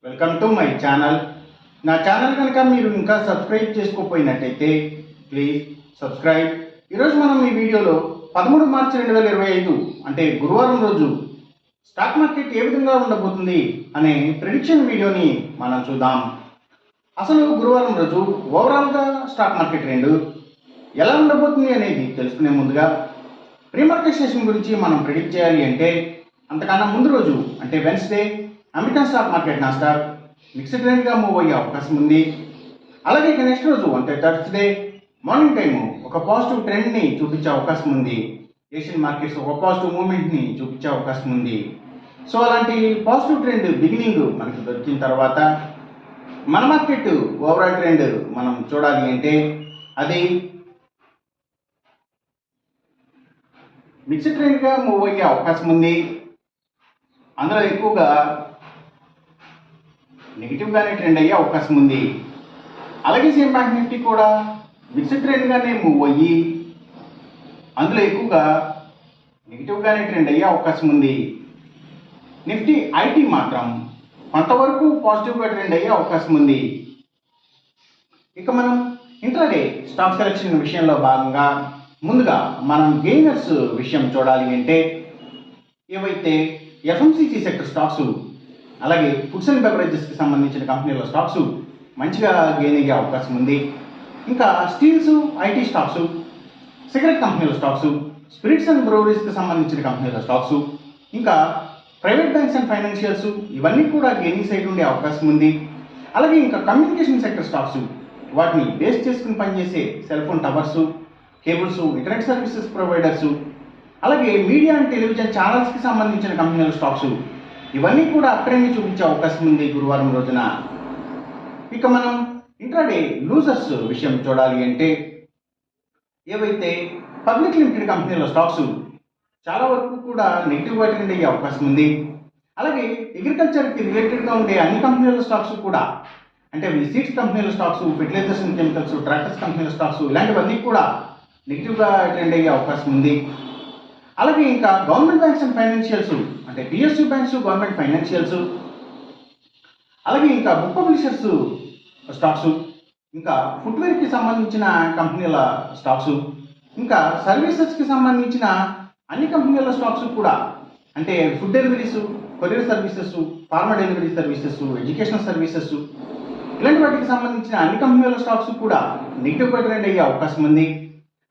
Welcome to my channel. నా channel కనుక మీరు ఇంకా సబ్స్క్రైబ్ చేసుకోకపోయినట్టయితే ప్లీజ్ సబ్స్క్రైబ్. ఈరోజు మనం ఈ వీడియోలో 13 మార్చి 2025 అంటే గురువారం రోజు స్టాక్ మార్కెట్ ఏ విధంగా ఉండబోతుంది అనే ప్రిడిక్షన్ వీడియోని మనం చూద్దాం. అసలు గురువారం రోజు ఓవరాల్గా స్టాక్ మార్కెట్ ట్రెండ్ ఎలా ఉండబోతుంది అనేది తెలుసుకునే ముందుగా ప్రీ మార్కెట్ సెషన్ గురించి మనం ప్రిడిక్ట్ చేయాలి అంటే అంతకన్నా ముందు రోజు అంటే Wednesday American stock market Nasdaq mixed ట్రెండ్గా మూవ్ అయ్యే అవకాశం ఉంది. అలాగే ఇక నెక్స్ట్ రోజు అంటే థర్స్డే మార్నింగ్ టైము ఒక పాజిటివ్ ట్రెండ్ని చూపించే అవకాశం ఉంది. ఏషియన్ మార్కెట్స్ ఒక పాజిటివ్ మూమెంట్ని చూపించే అవకాశం ఉంది. సో అలాంటి పాజిటివ్ ట్రెండ్ బిగినింగ్ మనకి దొరికిన తర్వాత మన మార్కెట్ ఓవరాల్ ట్రెండ్ మనం చూడాలి అంటే అది మిక్స్డ్ ట్రెండ్గా మూవ్ అయ్యే అవకాశం ఉంది. అందులో ఎక్కువగా నెగిటివ్గానే ట్రెండ్ అయ్యే అవకాశం ఉంది. అలాగే సేమ్ బ్యాంక్ నిఫ్టీ కూడా మిక్స్డ్ ట్రెండ్గానే మూవ్ అయ్యి అందులో ఎక్కువగా నెగిటివ్గానే ట్రెండ్ అయ్యే అవకాశం ఉంది. నిఫ్టీ ఐటీ మాత్రం కొంతవరకు పాజిటివ్గా ట్రెండ్ అయ్యే అవకాశం ఉంది. ఇక మనం ఇంట్రాడే స్టాక్ సెలెక్షన్ విషయంలో భాగంగా ముందుగా మనం గెయినర్స్ విషయం చూడాలి అంటే ఏవైతే ఎఫ్ఎంసీజీ సెక్టర్ స్టాక్స్ అలాగే ఫుడ్స్ అండ్ బెవరేజెస్కి సంబంధించిన కంపెనీల స్టాక్స్ మంచిగా గెయిన్ అయ్యే అవకాశం ఉంది. ఇంకా స్టీల్స్, ఐటీ స్టాక్స్, సిగరెట్ కంపెనీల స్టాక్స్, స్పిరిట్స్ అండ్ బ్రూవరీస్కి సంబంధించిన కంపెనీల స్టాక్స్, ఇంకా ప్రైవేట్ బ్యాంక్స్ అండ్ ఫైనాన్షియల్స్ ఇవన్నీ కూడా గెయినింగ్ సైడ్ ఉండే అవకాశం ఉంది. అలాగే ఇంకా కమ్యూనికేషన్ సెక్టర్ స్టాక్స్ వాటిని బేస్ చేసుకుని పనిచేసే cell phone towers, cables, internet services providers, అలాగే మీడియా అండ్ టెలివిజన్ ఛానల్స్కి సంబంధించిన కంపెనీల స్టాక్స్ ఇవన్నీ కూడా అప్ట్రెండ్ని చూపించే అవకాశం ఉంది గురువారం రోజున. ఇక మనం ఇంట్రాడే లూజర్స్ విషయం చూడాలి అంటే ఏవైతే పబ్లిక్ లిమిటెడ్ కంపెనీల స్టాక్స్ చాలా వరకు కూడా నెగిటివ్గా ట్రెండ్ అయ్యే అవకాశం ఉంది. అలాగే అగ్రికల్చర్కి రిలేటెడ్గా ఉండే అన్ని కంపెనీల స్టాక్స్ కూడా అంటే సీడ్స్ కంపెనీల stocks, fertilisers and chemicals, tractors కంపెనీల స్టాక్స్ ఇలాంటివన్నీ కూడా నెగిటివ్గా ట్రెండ్ అయ్యే అవకాశం ఉంది. అలాగే ఇంకా గవర్నమెంట్ బ్యాంక్స్ అండ్ ఫైనాన్షియల్స్ అంటే పిఎస్యూ బ్యాంక్స్, గవర్నమెంట్ ఫైనాన్షియల్స్, అలాగే ఇంకా బుక్ పబ్లిషర్స్ స్టాక్స్, ఇంకా ఫుట్వేర్కి సంబంధించిన కంపెనీల స్టాక్స్, ఇంకా సర్వీసెస్కి సంబంధించిన అన్ని కంపెనీల స్టాక్స్ కూడా అంటే food deliveries, courier services, pharma delivery services, educational services ఇలాంటి వాటికి సంబంధించిన అన్ని కంపెనీల స్టాక్స్ కూడా నెగిటివ్గా ట్రెండ్ అయ్యే అవకాశం ఉంది.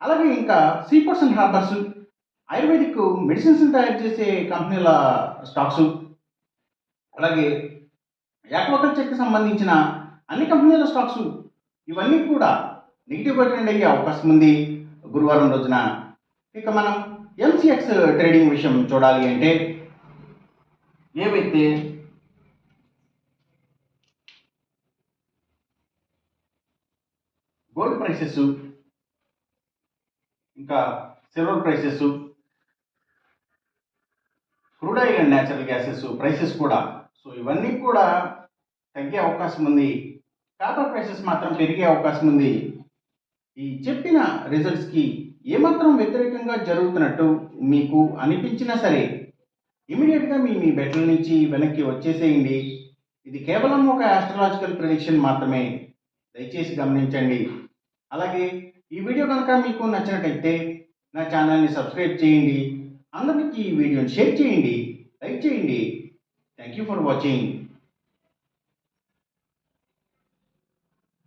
అలాగే ఇంకా seaports and harbours, ayurvedic medicines తయారు చేసే కంపెనీల స్టాక్స్, అలాగే యాక్వాకల్చర్కి సంబంధించిన అన్ని కంపెనీల స్టాక్స్ ఇవన్నీ కూడా నెగిటివ్గా ట్రెండ్ అయ్యే అవకాశం ఉంది గురువారం రోజున. ఇక మనం ఎంసీఎక్స్ ట్రేడింగ్ విషయం చూడాలి అంటే ఏవైతే గోల్డ్ ప్రైసెస్, ఇంకా silver prices, crude oil and natural gases prices కూడా సో ఇవన్నీ కూడా తగ్గే అవకాశం ఉంది. కాపర్ ప్రైసెస్ మాత్రం పెరిగే అవకాశం ఉంది. ఈ చెప్పిన రిజల్ట్స్కి ఏమాత్రం వ్యతిరేకంగా జరుగుతున్నట్టు మీకు అనిపించినా సరే ఇమీడియట్గా మీ బెట్ల నుంచి వెనక్కి వచ్చేసేయండి. ఇది కేవలం ఒక ఆస్ట్రాలజికల్ ప్రిడిక్షన్ మాత్రమే, దయచేసి గమనించండి. అలాగే ఈ వీడియో కనుక మీకు నచ్చినట్టయితే నా ఛానల్ని సబ్స్క్రైబ్ చేయండి, అందరికీ ఈ వీడియోని షేర్ చేయండి, లైక్ చేయండి. Thank you for watching.